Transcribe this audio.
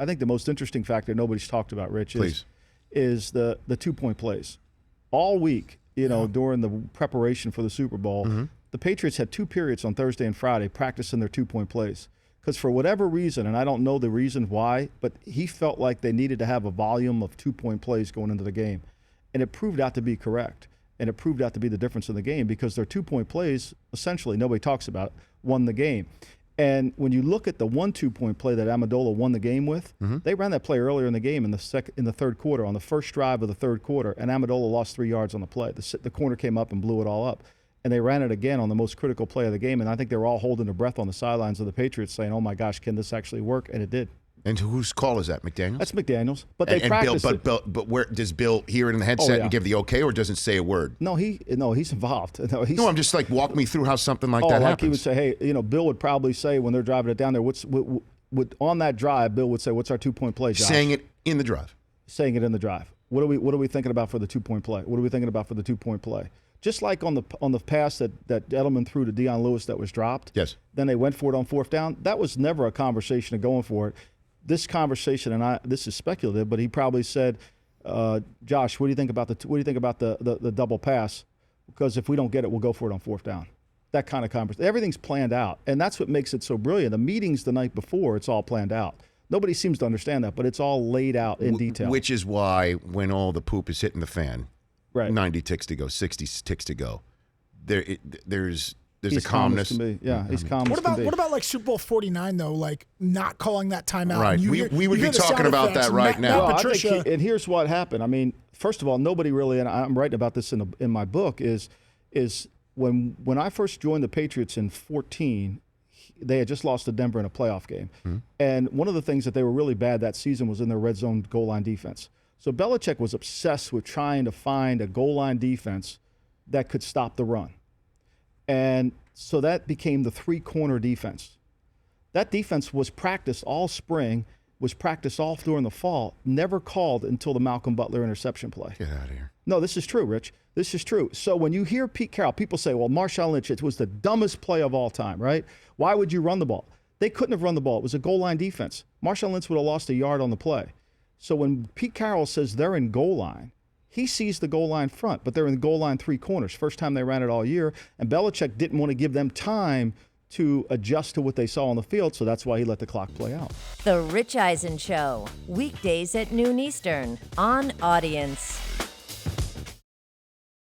I think the most interesting factor nobody's talked about, Rich, is the 2-point plays. All week, during the preparation for the Super Bowl, the Patriots had 2 periods on Thursday and Friday practicing their 2-point plays. Because for whatever reason, and I don't know the reason why, but he felt like they needed to have a volume of 2-point plays going into the game. And it proved out to be correct. And it proved out to be the difference in the game because their 2-point plays, essentially, nobody talks about, won the game. And when you look at the 1 2-point play that Amendola won the game with, they ran that play earlier in the game in the third quarter, on the first drive of the third quarter, and Amendola lost 3 yards on the play. The corner came up and blew it all up. And they ran it again on the most critical play of the game, and I think they were all holding their breath on the sidelines of the Patriots saying, oh, my gosh, can this actually work? And it did. And whose call is that, McDaniels? That's McDaniels. But they practiced it. But where does Bill hear it in the headset and give the okay, or doesn't say a word? No, he's involved. No, I'm just like, walk me through how something like that happens. He would say, hey, Bill would probably say when they're driving it down there, on that drive, Bill would say, what's our 2-point play, Josh? Saying it in the drive. Saying it in the drive. What are we thinking about for the 2-point play? What are we thinking about for the 2-point play? Just like on the pass that Edelman threw to Deion Lewis that was dropped. Yes. Then they went for it on 4th down. That was never a conversation of going for it. This conversation, and this is speculative, but he probably said, Josh, what do you think about the double pass? Because if we don't get it, we'll go for it on 4th down. That kind of conversation. Everything's planned out, and that's what makes it so brilliant. The meetings the night before, it's all planned out. Nobody seems to understand that, but it's all laid out in detail. Which is why when all the poop is hitting the fan, right. 90 ticks to go, 60 ticks to go, there's he's a calmness. He's calm. What about like Super Bowl 49 though? Like not calling that timeout. Right. We would be talking about that right now. Well, and here's what happened. I mean, first of all, nobody really, and I'm writing about this in my book, is when I first joined the Patriots in 2014, they had just lost to Denver in a playoff game. Mm-hmm. And one of the things that they were really bad that season was in their red zone goal line defense. So Belichick was obsessed with trying to find a goal line defense that could stop the run. And so that became the 3-corner defense. That defense was practiced all spring, was practiced all during the fall, never called until the Malcolm Butler interception play. Get out of here. No, this is true, Rich. This is true. So when you hear Pete Carroll, people say, well, Marshawn Lynch, it was the dumbest play of all time, right? Why would you run the ball? They couldn't have run the ball. It was a goal line defense. Marshawn Lynch would have lost a yard on the play. So when Pete Carroll says they're in goal line, he sees the goal line front, but they're in the goal line 3 corners. First time they ran it all year, and Belichick didn't want to give them time to adjust to what they saw on the field, so that's why he let the clock play out. The Rich Eisen Show, weekdays at noon Eastern on Audience.